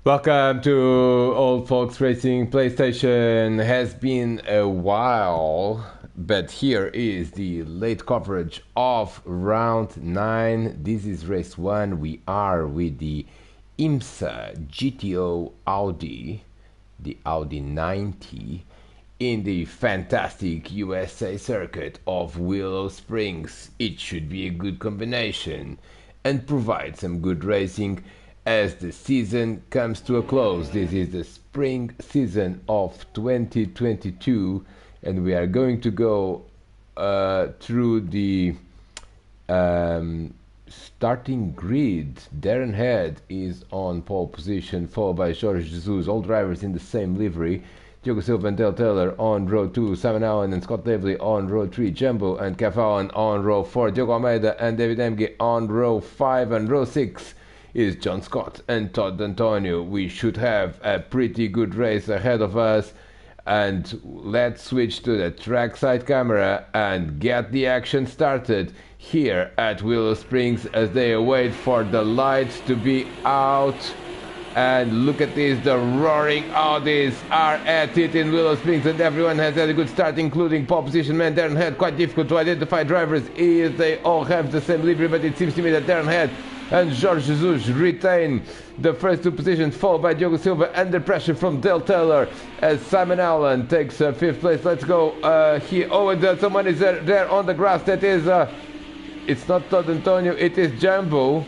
Welcome to Old Folks Racing PlayStation. Has been a while, but here is the late coverage of round 9. This is race 1. We are with the IMSA GTO Audi, the Audi 90, in the fantastic USA circuit of Willow Springs. It should be a good combination and provide some good racing as the season comes to a close. This is the spring season of 2022, and we are going to go through the starting grid. Darren Head is on pole position, followed by Jorge Jesus, all drivers in the same livery. Diogo Silva and Dale Taylor on row 2, Simon Allen and Scott Davley on row 3, Jumbo and Kev Allen on row 4, Diogo Almeida and David Emge on row 5, and row 6 is John Scott and Todd Antonio. We should have a pretty good race ahead of us, and let's switch to the trackside camera and get the action started here at Willow Springs as they await for the lights to be out. And look at this, the roaring Audis are at it in Willow Springs, and everyone has had a good start, including pole position man Darren Head. Quite difficult to identify drivers as they all have the same livery, but it seems to me that Darren Head and Jorge Jesus retain the first two positions, followed by Diogo Silva under pressure from Dale Taylor as Simon Allen takes 5th place. Let's go here. Oh, and someone is there on the grass. That is, it's not Todd Antonio, it is Jumbo.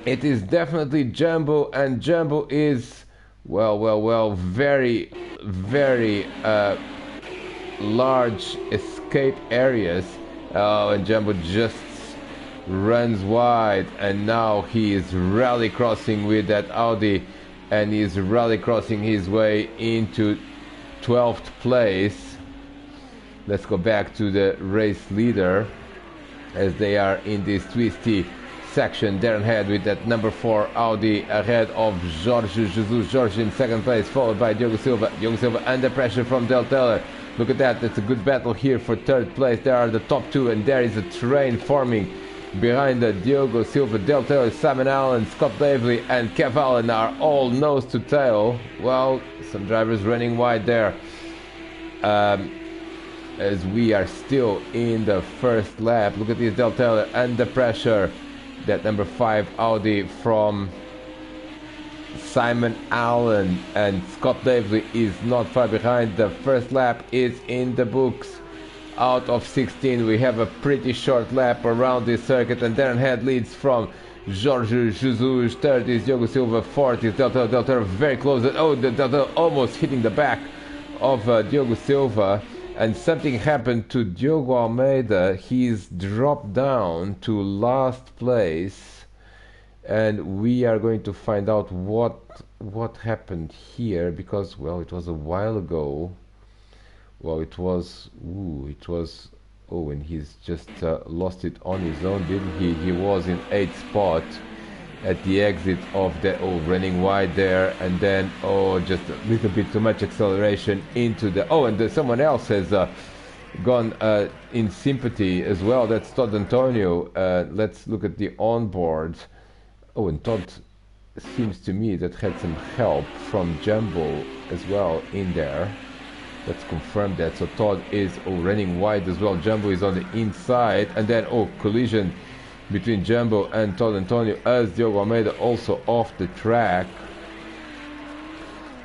It is definitely Jumbo, and Jumbo is, well, very large escape areas. And Jumbo just runs wide, and now he is rally crossing with that Audi, and he's rally crossing his way into 12th place. Let's go back to the race leader as they are in this twisty section. Darren Head with that number 4 Audi ahead of Jorge Jesus. Jorge in 2nd place, followed by Diogo Silva. Diogo Silva under pressure from Dale Taylor. Look at that, it's a good battle here for 3rd place. There are the top 2, and there is a train forming behind the Diogo Silva, Dale Taylor, Simon Allen, Scott Davley and Kev Allen are all nose to tail. Well, some drivers running wide there as we are still in the first lap. Look at this, Dale Taylor under pressure. That number 5 Audi from Simon Allen, and Scott Davley is not far behind. The first lap is in the books. Out of 16, we have a pretty short lap around this circuit, and Darren Head leads from Jorge Jesus. 3rd is Diogo Silva, 4th is Dale Taylor very close. Oh, Dale Taylor almost hitting the back of Diogo Silva, and something happened to Diogo Almeida. He's dropped down to last place, and we are going to find out what happened here, because, well, it was a while ago. Well, it was, oh, and he's just lost it on his own, didn't he? He was in 8th spot at the exit of the, running wide there, and then, just a little bit too much acceleration into the, and someone else has gone in sympathy as well. That's Todd Antonio. Let's look at the onboard. Oh, and Todd seems to me that had some help from Jumbo as well in there. Let's confirm that. So Todd is running wide as well. Jumbo is on the inside, and then collision between Jumbo and Todd Antonio as Diogo Almeida also off the track.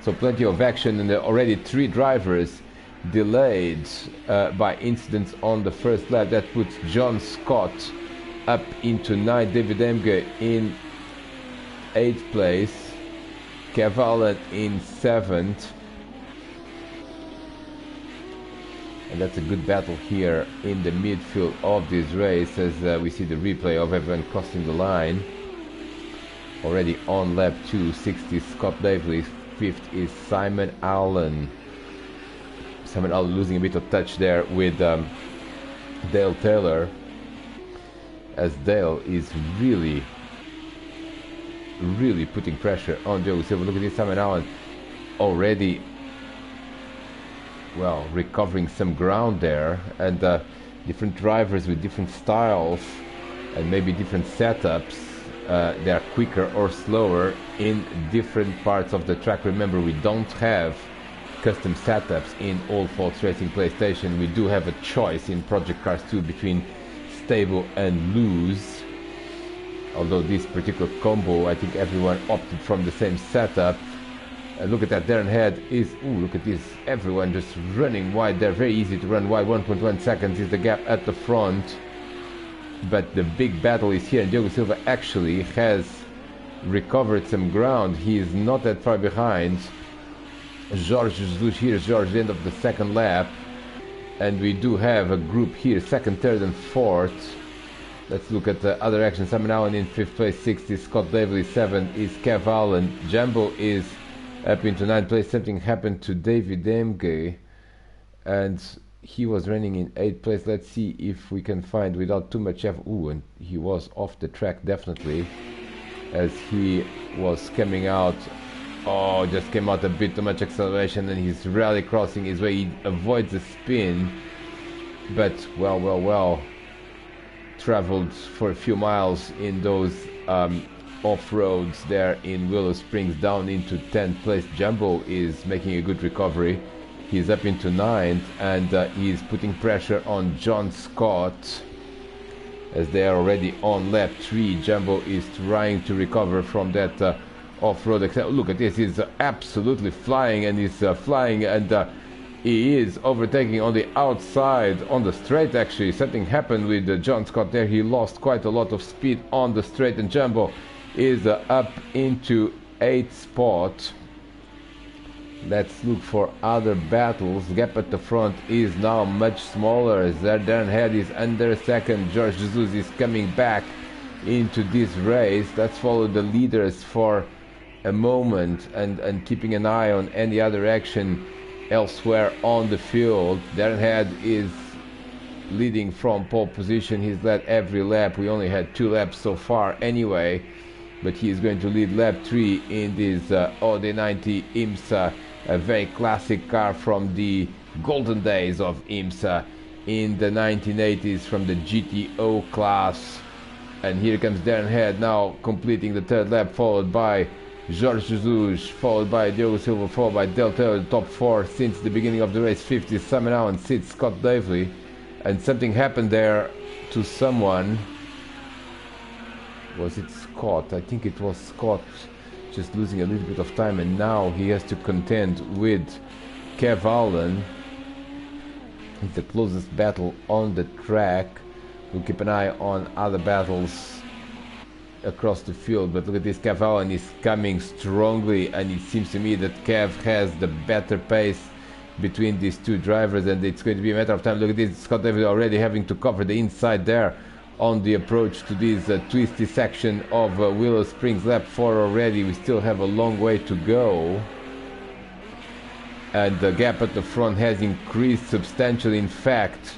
So plenty of action, and already 3 drivers delayed by incidents on the first lap. That puts John Scott up into 9th, David Emge in 8th place, Kev Allen in 7th. And that's a good battle here in the midfield of this race as we see the replay of everyone crossing the line. Already on lap 2, 60 Scott Davley, 5th is Simon Allen. Simon Allen losing a bit of touch there with Dale Taylor, as Dale is really putting pressure on Diogo Silva. Look at this, Simon Allen already, well, recovering some ground there, and different drivers with different styles and maybe different setups they are quicker or slower in different parts of the track. Remember, we don't have custom setups in All Faults Racing PlayStation. We do have a choice in Project Cars 2 between stable and loose. Although this particular combo, I think everyone opted from the same setup. Look at that, Darren Head is, look at this, everyone just running wide. They're very easy to run wide. 1.1 seconds is the gap at the front. But the big battle is here, and Diogo Silva actually has recovered some ground. He is not that far behind. Jorge Jesus here, Jorge, the end of the second lap. And we do have a group here, second, third and fourth. Let's look at the other action. Simon Allen in 5th place, 6th is Scott Davely, 7th is Kev Allen. Jumbo is up into 9th place. Something happened to David Demke, and he was running in 8th place. Let's see if we can find without too much effort. And he was off the track definitely, as he was coming out. Just came out a bit too much acceleration, and he's rally crossing his way. He avoids the spin, but well, traveled for a few miles in those off-roads there in Willow Springs, down into 10th place. Jumbo is making a good recovery. He's up into 9th, and he's putting pressure on John Scott as they are already on lap 3. Jumbo is trying to recover from that off-road. Look at this, he's absolutely flying, and he's flying, and he is overtaking on the outside, on the straight actually. Something happened with John Scott there. He lost quite a lot of speed on the straight, and Jumbo is up into 8th spot. Let's look for other battles. The gap at the front is now much smaller, as Darren Head is under 2nd. Jorge Jesus is coming back into this race. Let's follow the leaders for a moment, and keeping an eye on any other action elsewhere on the field. Darren Head is leading from pole position. He's led every lap. We only had 2 laps so far anyway, but he's going to lead lap 3 in this Audi 90 IMSA, a very classic car from the golden days of IMSA in the 1980s, from the GTO class. And here comes Darren Head now completing the 3rd lap, followed by Jorge Jesus, followed by Diogo Silva, followed by Del Taylor, top 4 since the beginning of the race. 5th is Simon Allen, 6th Scott Davely. And something happened there to someone. Was it Scott? I think it was Scott, just losing a little bit of time, and now he has to contend with Kev Allen. It's the closest battle on the track. We'll keep an eye on other battles across the field, but look at this. Kev Allen is coming strongly, and it seems to me that Kev has the better pace between these two drivers, and it's going to be a matter of time. Look at this, Scott David already having to cover the inside there on the approach to this twisty section of Willow Springs. Lap 4 already. We still have a long way to go, and the gap at the front has increased substantially. In fact,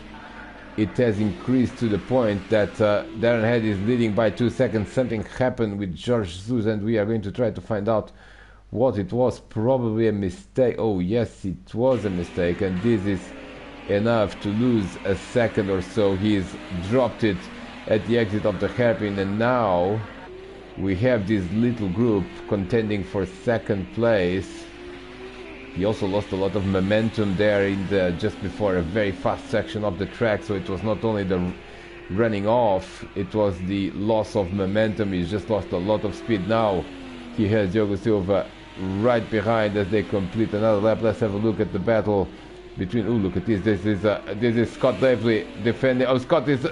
it has increased to the point that Darren Head is leading by 2 seconds. Something happened with Jorge Jesus, and we are going to try to find out what it was. Probably a mistake. Oh yes, it was a mistake, and this is enough to lose a second or so. He's dropped it at the exit of the hairpin, and now we have this little group contending for 2nd place. He also lost a lot of momentum there in the just before a very fast section of the track, so it was not only the running off, it was the loss of momentum. He's just lost a lot of speed. Now he has Diogo Silva right behind as they complete another lap. Let's have a look at the battle between, look at this, this is Scott Davely defending. Scott is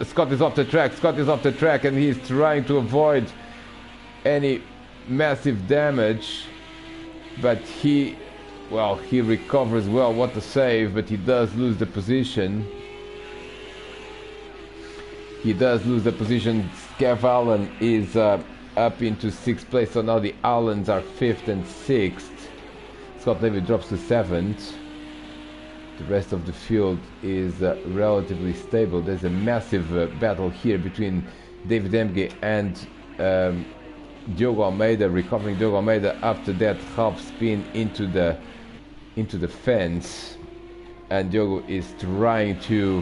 off the track. Scott is off the track, and he's trying to avoid any massive damage, but he recovers well. What a save, but he does lose the position. Kev Allen is up into 6th place, so now the Allens are 5th and 6th. Scott David drops to 7th. The rest of the field is relatively stable. There's a massive battle here between David Emge and Diogo Almeida, recovering Diogo Almeida after that half spin into the fence, and Diogo is trying to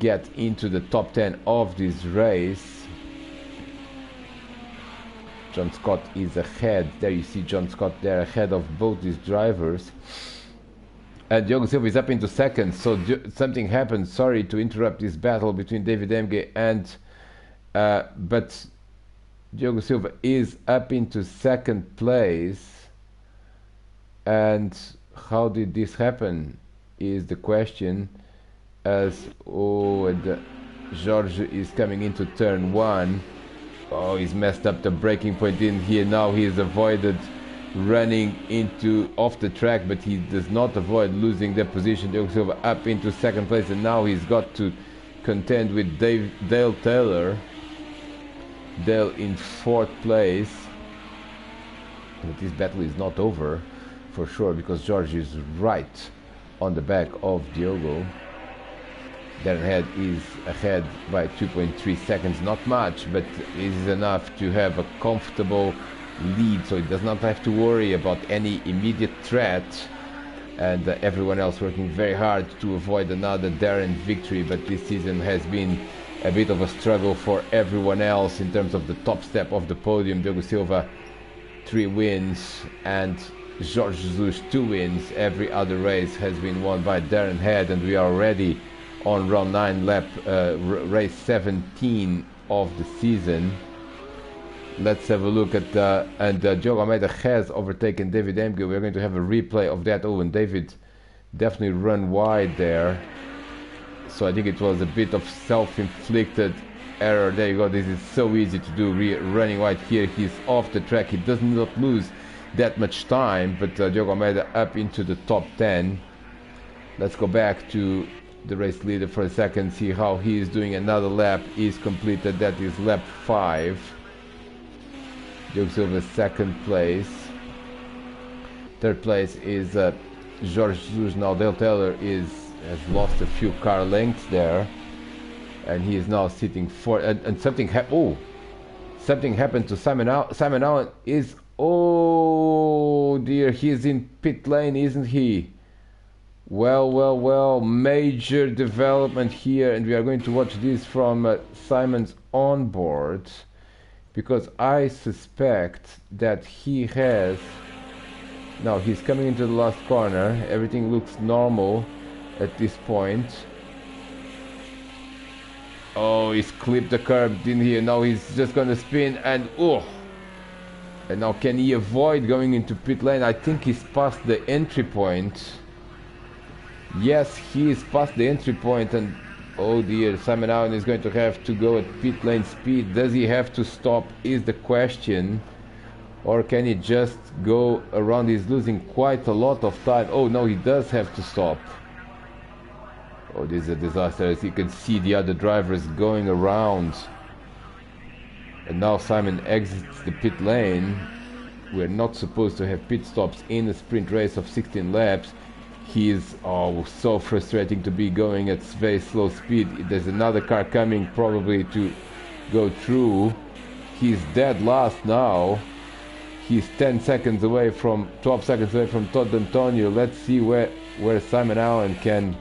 get into the top 10 of this race. John Scott is ahead. There you see John Scott there ahead of both these drivers. And Diogo Silva is up into second, so something happened. Sorry to interrupt this battle between David Emge and... but Diogo Silva is up into second place. And how did this happen is the question. As Jorge is coming into turn 1. Oh, he's messed up the braking point in here. Now he is avoided running into off the track, but he does not avoid losing the position. Diogo Silva up into second place, and now he's got to contend with Dale Taylor. Dale in 4th place. But this battle is not over for sure, because George is right on the back of Diogo. Darren Head is ahead by 2.3 seconds, not much, but it is enough to have a comfortable lead, so he does not have to worry about any immediate threat. And everyone else working very hard to avoid another Darren victory, but this season has been a bit of a struggle for everyone else in terms of the top step of the podium. Diogo Silva 3 wins and Jorge Jesus 2 wins. Every other race has been won by Darren Head, and we are already on round 9, race 17 of the season. Let's have a look at and Diogo Almeida has overtaken David Emge. We're going to have a replay of that. Oh, and David definitely run wide there, so I think it was a bit of self-inflicted error. There you go. This is so easy to do, running wide here. He's off the track. He does not lose that much time, but Diogo Almeida up into the top 10. Let's go back to the race leader for a second, see how he is doing. Another lap is completed. That is lap 5. Diogo Silva 2nd place. 3rd place is Jorge Jesus. Now Dale Taylor has lost a few car lengths there, and he is now sitting 4th. And something something happened to Simon Allen. Simon Allen is, oh dear, he's in pit lane, isn't he? Well, major development here, and we are going to watch this from Simon's onboard, because I suspect that he has... Now he's coming into the last corner. Everything looks normal at this point. Oh, he's clipped the curb, didn't he? Now he's just going to spin, and oh! And now can he avoid going into pit lane? I think he's past the entry point. Yes, he is past the entry point, and oh dear, Simon Allen is going to have to go at pit lane speed. Does he have to stop is the question, or can he just go around? He's losing quite a lot of time. Oh no, he does have to stop. Oh, this is a disaster. As you can see, the other drivers going around, and now Simon exits the pit lane. We're not supposed to have pit stops in a sprint race of 16 laps. He is, oh, so frustrating to be going at very slow speed. There's another car coming probably to go through. He's dead last now. He's 12 seconds away from Todd Antonio. Let's see where Simon Allen can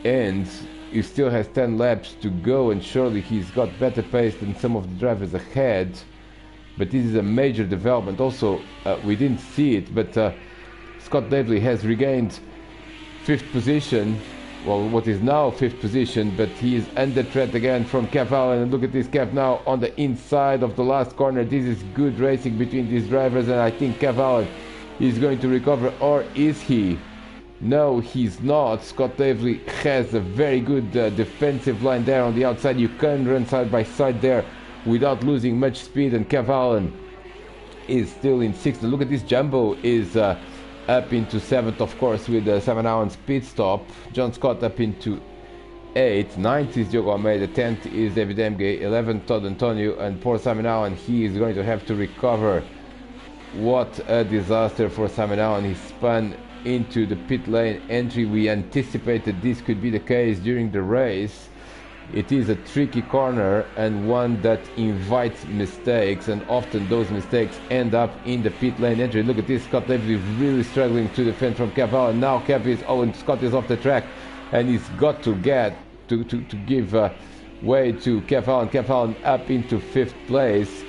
end. He still has 10 laps to go, and surely he's got better pace than some of the drivers ahead. But this is a major development. Also, we didn't see it, but Scott Davely has regained 5th position, well, what is now 5th position, but he is under threat again from Kev Allen. And look at this, Kev now on the inside of the last corner. This is good racing between these drivers, and I think Kev Allen is going to recover, or is he? No, he's not. Scott Davely has a very good defensive line there on the outside. You can run side by side there without losing much speed, and Kev Allen is still in 6th. Look at this, Jumbo is up into 7th, of course, with Simon Allen's pit stop. John Scott up into 8th. 9th is Diogo Almeida. 10th is David Emge. 11th, Todd Antonio. And poor Simon Allen, he is going to have to recover. What a disaster for Simon Allen. He spun into the pit lane entry. We anticipated this could be the case during the race. It is a tricky corner, and one that invites mistakes, and often those mistakes end up in the pit lane entry. Look at this, Scott Davey really struggling to defend from Kev Allen. Now Kev is, oh, and Scott is off the track, and he's got to get to give way to Kev Allen. Kev Allen up into 5th place.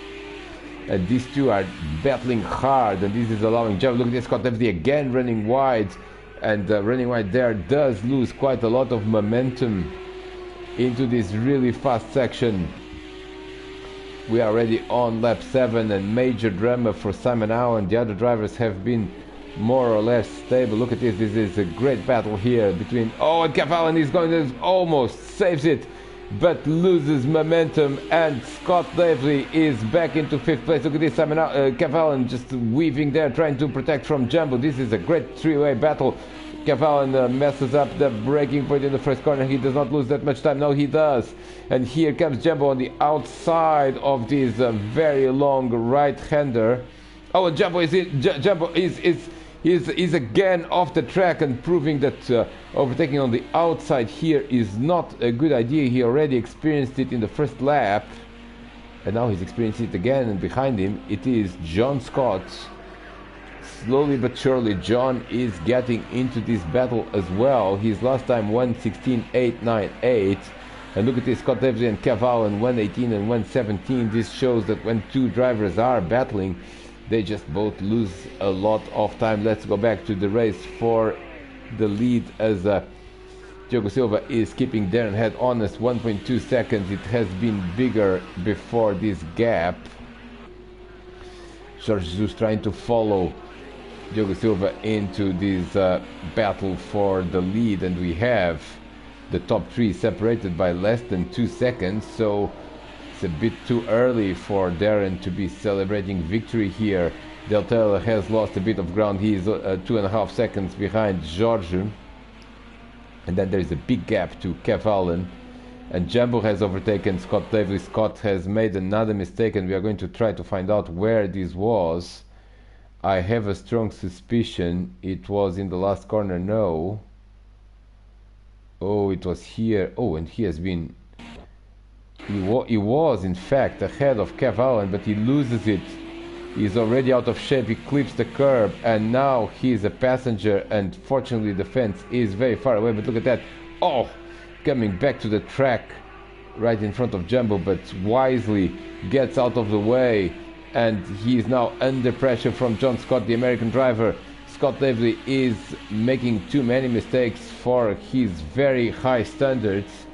and these two are battling hard, and this is allowing Jumbo. Look at this, Scott Davis again running wide, and running wide there does lose quite a lot of momentum into this really fast section. We are already on lap 7, and major drama for Simon Owen. The other drivers have been more or less stable. Look at this, this is a great battle here between, and Kev Allen is going to almost saves it, but loses momentum, and Scott Davely is back into 5th place. Look at this, Kev Allen just weaving there, trying to protect from Jumbo. This is a great three-way battle. Kev Allen messes up the braking point in the first corner. He does not lose that much time. No, he does. And here comes Jumbo on the outside of this very long right-hander. Oh, and Jumbo is again off the track, and proving that overtaking on the outside here is not a good idea. He already experienced it in the first lap, and now he's experiencing it again, and behind him it is John Scott. Slowly but surely John is getting into this battle as well. His last time 1:16.898, and look at this, Scott Davis and Kev Allen 1:18 and 1:17. This shows that when two drivers are battling, they just both lose a lot of time. Let's go back to the race for the lead, as Diogo Silva is keeping Darren Head honest, 1.2 seconds. It has been bigger before this gap. Jorge Jesus trying to follow Diogo Silva into this battle for the lead, and we have the top three separated by less than 2 seconds, so it's a bit too early for Darren to be celebrating victory here. Del Taylor has lost a bit of ground. He is 2.5 seconds behind Jorge, and then there is a big gap to Kev Allen, and Jumbo has overtaken Scott Davis. Scott has made another mistake, and we are going to try to find out where this was. I have a strong suspicion it was in the last corner. No. Oh, it was here. Oh, and he has been... He was in fact ahead of Kev Allen, but he loses it. He's already out of shape. He clips the curb, and now he's a passenger, and fortunately the fence is very far away. But look at that. Oh, coming back to the track right in front of Jumbo, but wisely gets out of the way. And he is now under pressure from John Scott, the American driver. Scott Davely is making too many mistakes for his very high standards,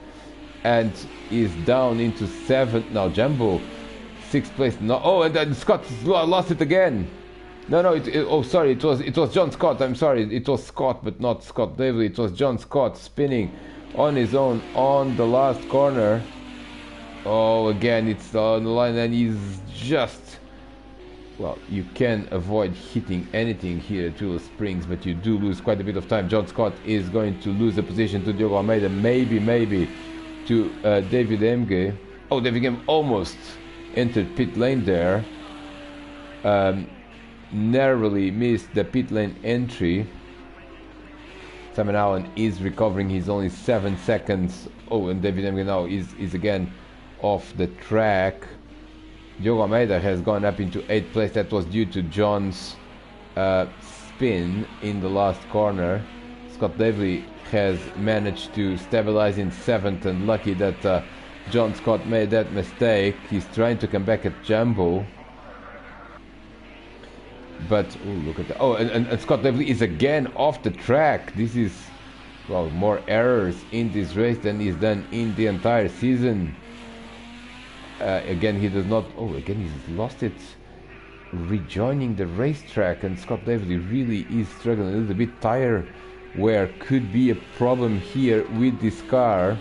and is down into 7th. Now Jumbo, 6th place. No, oh, and then Scott lost it again. No, sorry, it was John Scott. I'm sorry, it was Scott, but not Scott Davely. It was John Scott spinning on his own on the last corner. Oh, again, it's on the line, and he's just... Well, you can avoid hitting anything here at Willow Springs, but you do lose quite a bit of time. John Scott is going to lose a position to Diogo Almeida, maybe to David Emge. Oh, David Emge almost entered pit lane there. Narrowly missed the pit lane entry. Simon Allen is recovering. He's only 7 seconds. Oh, and David Emge now is again off the track. Diogo Almeida has gone up into 8th place. That was due to John's spin in the last corner. Scott Davely has managed to stabilize in 7th, and lucky that John Scott made that mistake. He's trying to come back at Jumbo, but look at that. Oh, and Scott Davely is again off the track. This is, well, more errors in this race than is done in the entire season. Again, he does not... Oh, again, he's lost it. Rejoining the racetrack, and Scott Davely really is struggling. A little bit tire wear could be a problem here with this car.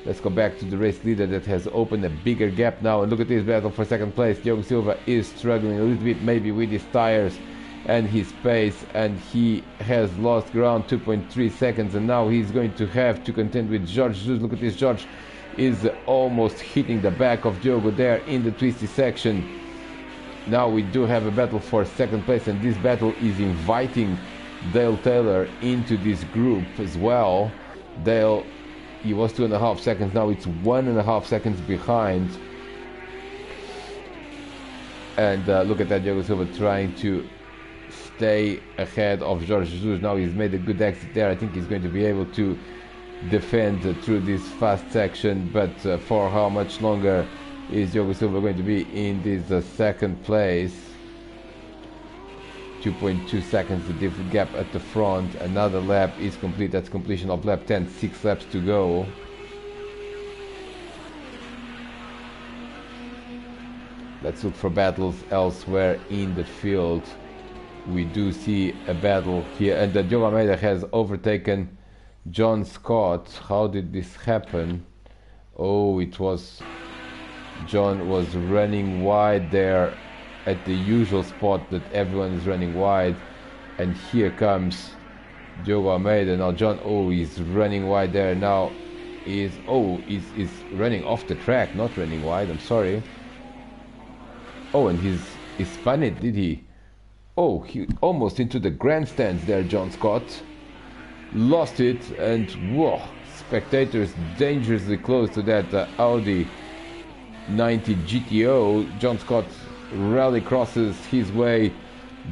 Let's go back to the race leader that has opened a bigger gap now. And look at this battle for 2nd place. Diogo Silva is struggling a little bit, maybe with his tires and his pace, and he has lost ground 2.3 seconds, and now he's going to have to contend with Jorge Jesus. Look at this, Jorge is almost hitting the back of Diogo there in the twisty section. Now we do have a battle for 2nd place, and this battle is inviting Dale Taylor into this group as well. Dale, he was 2.5 seconds, now it's 1.5 seconds behind. And look at that, Diogo Silva trying to stay ahead of Jorge Jesus. Now he's made a good exit there. I think he's going to be able to defend through this fast section, but for how much longer is Diogo Silva going to be in this second place. 2.2 seconds the different gap at the front. Another lap is complete. That's completion of lap 10. 6 laps to go. Let's look for battles elsewhere in the field. We do see a battle here, and Diogo Almeida has overtaken John Scott. How did this happen? Oh, it was John was running wide there at the usual spot that everyone is running wide, and here comes Diogo Almeida. Now John, oh, he's running wide there now. He's running off the track, not running wide, I'm sorry. Oh, and he spun it, did he? Oh, he almost into the grandstands there, John Scott. Lost it, and whoa, spectators dangerously close to that Audi 90 GTO. John Scott rally crosses his way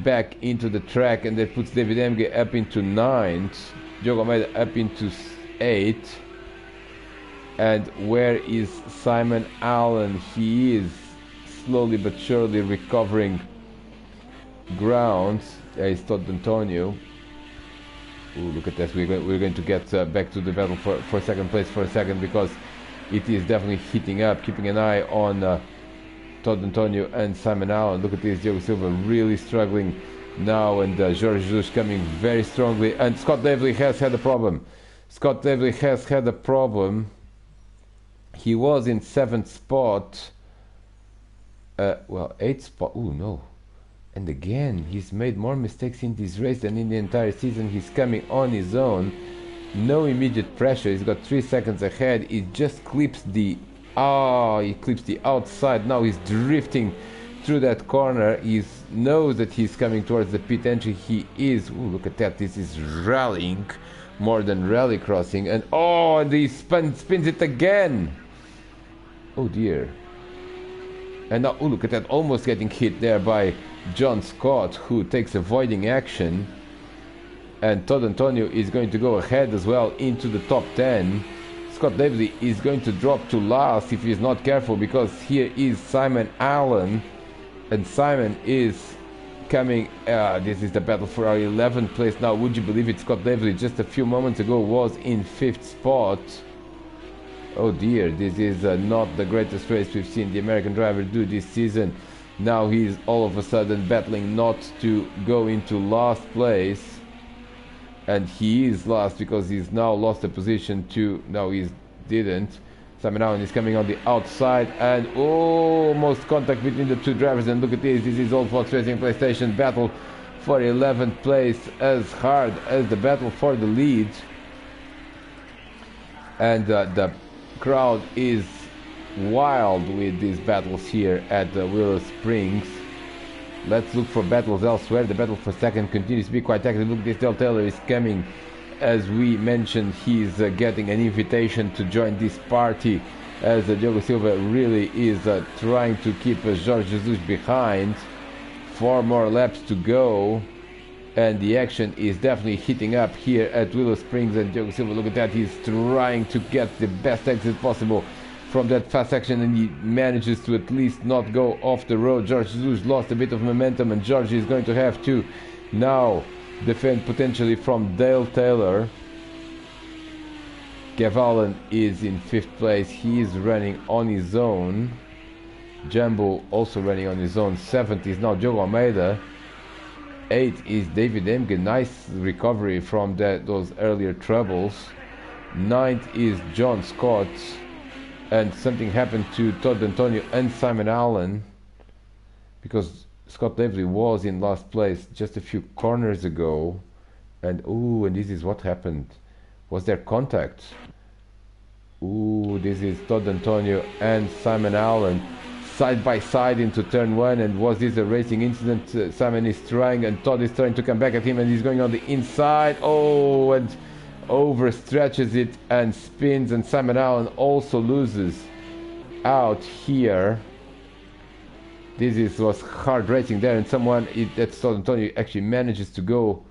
back into the track, and that puts David Emge up into 9th, Diogo Almeida up into 8th. And where is Simon Allen? He is slowly but surely recovering ground. There is Todd Antonio. Ooh, look at this. We're going to get back to the battle for second place for a second, because it is definitely heating up. Keeping an eye on Todd Antonio and Simon Allen. Look at this. Diogo Silva really struggling now, and Jorge Jesus coming very strongly. And Scott Davely has had a problem. Scott Davely has had a problem. He was in 7th spot. Well, 8th spot. Oh no. And again, he's made more mistakes in this race than in the entire season. He's coming on his own. No immediate pressure. He's got 3 seconds ahead. He just clips the... he clips the outside. Now he's drifting through that corner. He knows that he's coming towards the pit entry. He is... Ooh, look at that. This is rallying more than rally crossing. And and he spins it again. Oh dear. And now, look at that, almost getting hit there by John Scott, who takes avoiding action. And Todd Antonio is going to go ahead as well into the top 10. Scott Davely is going to drop to last if he's not careful, because here is Simon Allen. And Simon is coming... this is the battle for our 11th place now. Would you believe it? Scott Davely just a few moments ago was in 5th spot. Oh dear, this is not the greatest race we've seen the American driver do this season. Now he's all of a sudden battling not to go into last place. And he is last because he's now lost the position to... No, he didn't. Simon Allen is coming on the outside, and almost contact between the two drivers. And look at this, this is All Fox Racing PlayStation battle for 11th place, as hard as the battle for the lead. And the crowd is wild with these battles here at Willow Springs. Let's look for battles elsewhere. The battle for second continues to be quite active. Look, this Del Taylor is coming. As we mentioned, he's getting an invitation to join this party, as Diogo Silva really is trying to keep Jorge Jesus behind. 4 more laps to go, and the action is definitely heating up here at Willow Springs. And Diogo Silva, look at that, he's trying to get the best exit possible from that fast section, and he manages to at least not go off the road. Jorge Jesus lost a bit of momentum, and Jorge is going to have to now defend potentially from Dale Taylor. Gav is in 5th place. He is running on his own. Jumbo also running on his own. 7th is now Diogo Almeida. 8th is David Emge. Nice recovery from those earlier troubles. 9th is John Scott. And something happened to Todd Antonio and Simon Allen, because Scott Davely was in last place just a few corners ago. And and this is what happened. Was there contact? This is Todd Antonio and Simon Allen side by side into turn 1. And was this a racing incident? Simon is trying, and Todd is trying to come back at him, and he's going on the inside. And overstretches it and spins, and Simon Allen also loses out here. This was hard racing there, and that's Todd Antonio actually manages to go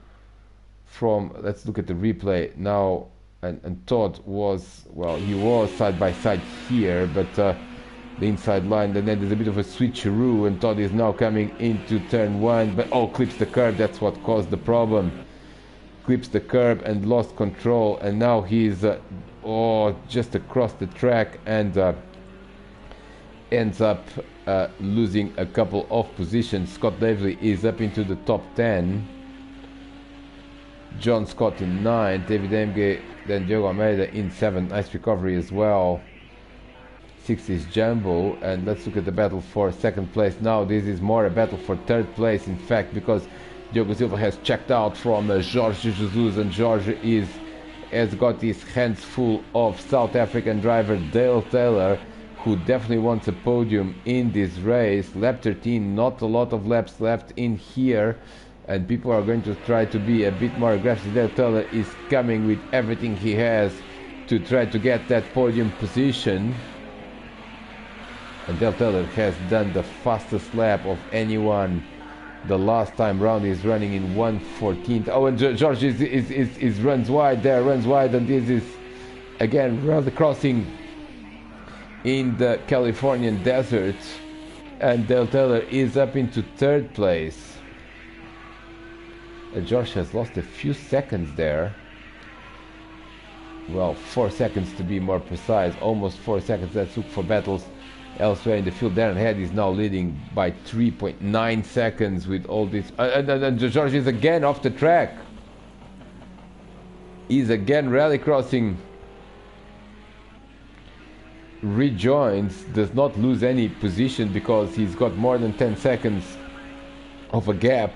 from... Let's look at the replay now. And Todd was, well, he was side by side here, but the inside line, and then there's a bit of a switcheroo, and Todd is now coming into turn 1, but clips the curb. That's what caused the problem. Clips the curb and lost control, and now he's just across the track, and ends up losing a couple of positions. Scott Davely is up into the top 10. John Scott in 9, David Emge, then Diogo Almeida in 7. Nice recovery as well. 6 is Jumbo, and let's look at the battle for second place. Now this is more a battle for third place, in fact, because Diogo Silva has checked out from Jorge Jesus, and Jorge has got his hands full of South African driver Dale Taylor, who definitely wants a podium in this race. Lap 13, not a lot of laps left in here, and people are going to try to be a bit more aggressive. Dale Taylor is coming with everything he has to try to get that podium position. And Dale Taylor has done the fastest lap of anyone the last time round. He's running in 1:14. Oh, and George is runs wide there, and this is again rather crossing in the Californian desert, and Dale Taylor is up into third place. George has lost a few seconds there. Well, 4 seconds to be more precise, almost 4 seconds. Let's look for battles elsewhere in the field. Darren Head is now leading by 3.9 seconds with all this. And George is again off the track. He's again rally crossing. Rejoins, does not lose any position because he's got more than 10 seconds of a gap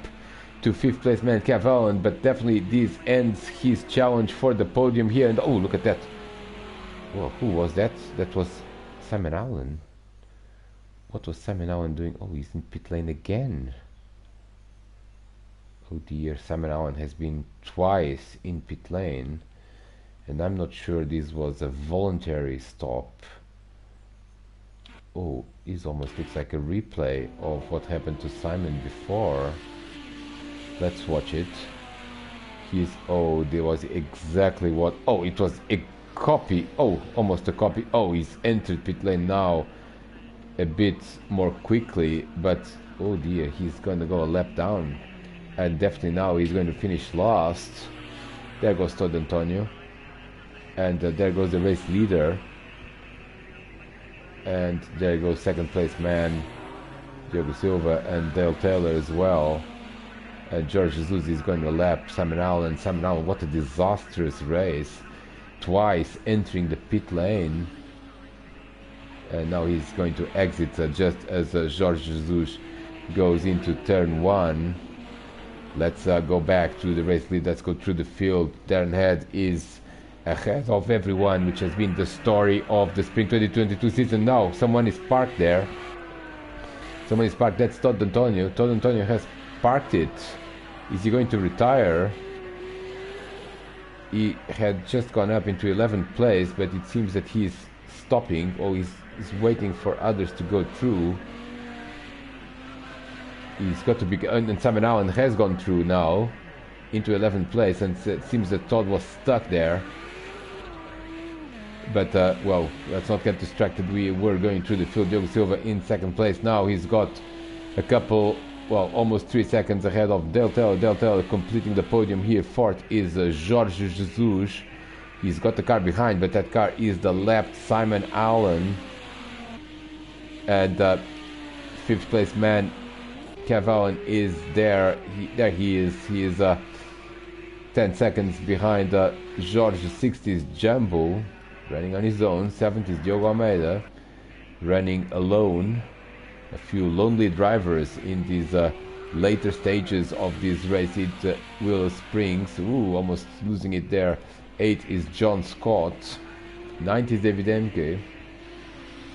to 5th place man Kev Allen, but definitely this ends his challenge for the podium here. And oh, look at that. Well, who was that? That was Simon Allen. What was Simon Allen doing? Oh, he's in pit lane again. Oh dear, Simon Allen has been twice in pit lane, and I'm not sure this was a voluntary stop. Oh, this almost looks like a replay of what happened to Simon before. Let's watch it. There was exactly what... Oh, it was a copy. Oh, almost a copy. Oh, he's entered pit lane now a bit more quickly, but oh dear, he's going to go a lap down, and definitely now he's going to finish last. There goes Todd Antonio, and there goes the race leader, and there goes second place man Diogo Silva, and Dale Taylor as well. And George Jesus is going to lap Simon Allen. Simon Allen, what a disastrous race, twice entering the pit lane. And now he's going to exit just as Jorge Jesus goes into turn 1. Let's go back to the race lead. Let's go through the field. Darren Head is ahead of everyone, which has been the story of the Spring 2022 season. Now someone is parked there. Someone is parked. That's Todd Antonio. Todd Antonio has parked it. Is he going to retire? He had just gone up into 11th place, but it seems that he's stopping, or he's waiting for others to go through. He's got to be, and Simon Allen has gone through now into 11th place, and it seems that Todd was stuck there. But well, let's not get distracted. We were going through the field. Diogo Silva in second place now. He's got a couple, well, almost 3 seconds ahead of Dale Taylor. Dale Taylor completing the podium here. Fourth is Jorge Jesus. He's got the car behind, but that car is the lapped Simon Allen. And 5th place man Kev Allen is there. There he is. He is 10 seconds behind Jorge. 6th is Jumbo, running on his own. 7th is Diogo Almeida, running alone. A few lonely drivers in these later stages of this race at Willow Springs. Ooh, almost losing it there. 8th is John Scott. 9th is David Emke.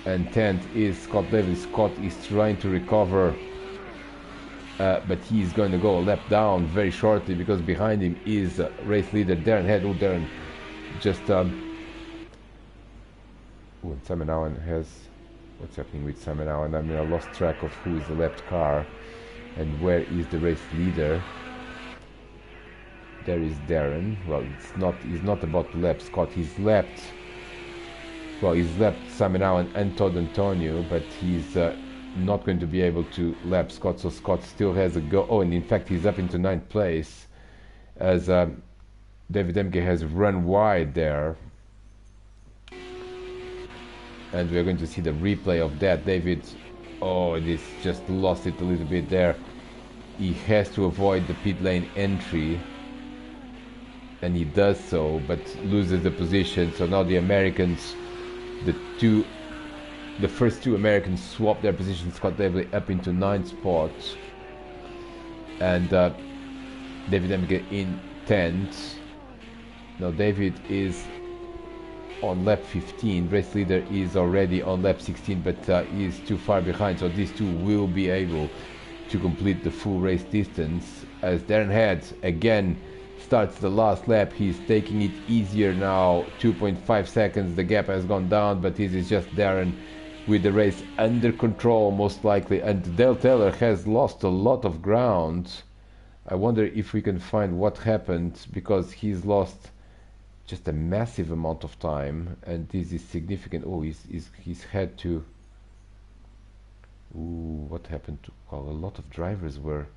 And 10th is Scott Davis. Scott is trying to recover, but he's going to go a lap down very shortly, because behind him is race leader Darren Head. Oh, Darren just... Simon Allen has... What's happening with Simon Allen? I mean, I lost track of who is the left car and where is the race leader. There is Darren. Well, he's not about to lap Scott. He's lapped well, he's lapped Simon Allen and Todd Antonio, but he's not going to be able to lap Scott, so Scott still has a go. Oh, and in fact he's up into 9th place as David Emke has run wide there, and we're going to see the replay of that. David, oh, this just lost it a little bit there. He has to avoid the pit lane entry, and he does so, but loses the position. So now the Americans, the first two Americans swap their positions. Scott David up into 9th spot, and David Emke in 10th. Now David is on lap 15. Race leader is already on lap 16, but he is too far behind. So these two will be able to complete the full race distance. As Darren Head again starts the last lap, he's taking it easier now. 2.5 seconds. The gap has gone down, but this is just Darren with the race under control, most likely. And Dale Taylor has lost a lot of ground. I wonder if we can find what happened, because he's lost just a massive amount of time, and this is significant. Oh, he's had to. Ooh, what happened to? Well, a lot of drivers were.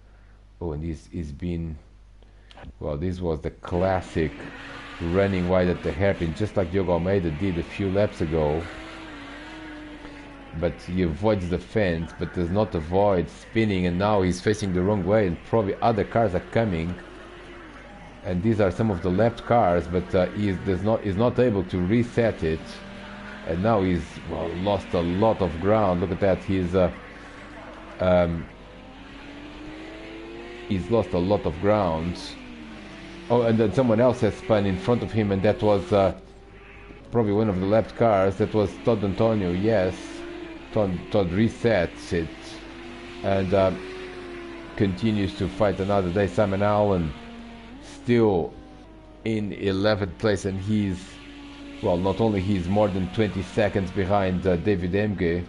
Oh, and he's been. Well, this was the classic running wide at the hairpin, just like Diogo Almeida did a few laps ago. But he avoids the fence, but does not avoid spinning, and now he's facing the wrong way, and probably other cars are coming. And these are some of the left cars, but he is not able to reset it, and now he's lost a lot of ground. Look at that, he's lost a lot of ground. Oh, and then someone else has spun in front of him, and that was probably one of the left cars. That was Todd Antonio. Yes, Todd resets it and continues to fight another day. Simon Allen still in 11th place, and he's, well, not only he's more than 20 seconds behind David Emke,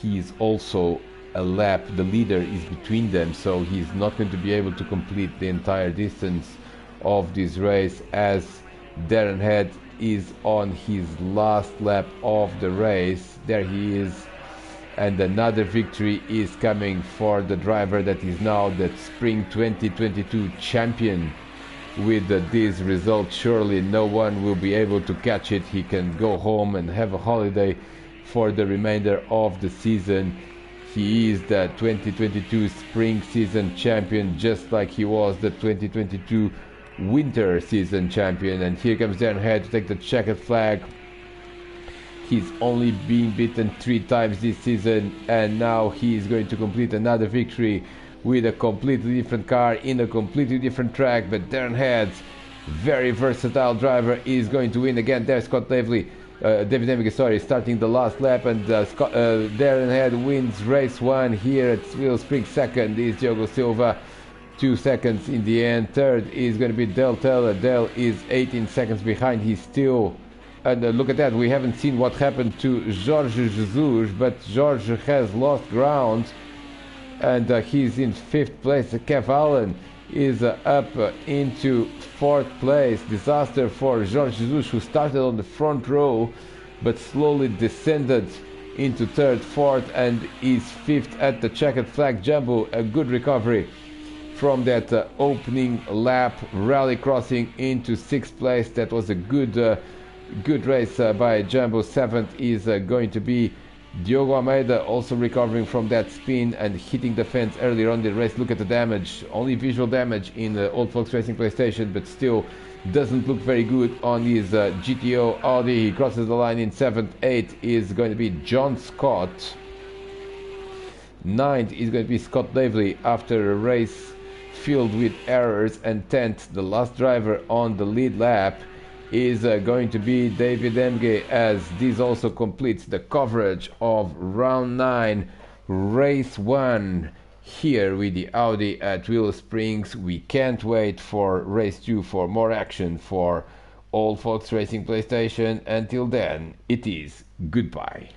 he's also a lap, the leader is between them, so he's not going to be able to complete the entire distance of this race, as Darren Head is on his last lap of the race. There he is, and another victory is coming for the driver that is now the Spring 2022 champion. With this result, surely no one will be able to catch it. He can go home and have a holiday for the remainder of the season. He is the 2022 spring season champion, just like he was the 2022 winter season champion. And here comes Darren Head to take the checkered flag. He's only been beaten 3 times this season, and now he is going to complete another victory with a completely different car in a completely different track. But Darren Head, very versatile driver, is going to win again. There's Scott David Emke, sorry, starting the last lap, and Darren Head wins race 1 here at Willow Springs. Second is Diogo Silva, 2 seconds in the end. Third is going to be Dale Taylor. Dale is 18 seconds behind. He's still, and look at that, we haven't seen what happened to Jorge Jesus, but Jorge has lost ground, and he's in 5th place. Kev Allen is up into 4th place. Disaster for Jorge Jesus, who started on the front row but slowly descended into 3rd, 4th, and is 5th at the checkered flag. Jumbo, a good recovery from that opening lap, rally crossing into 6th place. That was a good race by Jumbo. 7th is going to be Diogo Almeida, also recovering from that spin and hitting the fence earlier on in the race. Look at the damage, only visual damage in the Old Folks Racing PlayStation, but still doesn't look very good on his GTO Audi. He crosses the line in 7th. 8th is going to be John Scott. 9th is going to be Scott Davely after a race filled with errors, and 10th, the last driver on the lead lap, is going to be David Emke, as this also completes the coverage of round 9, race 1 here with the Audi at Willow Springs. We can't wait for race 2 for more action for Old Folks Racing PlayStation. Until then, it is goodbye.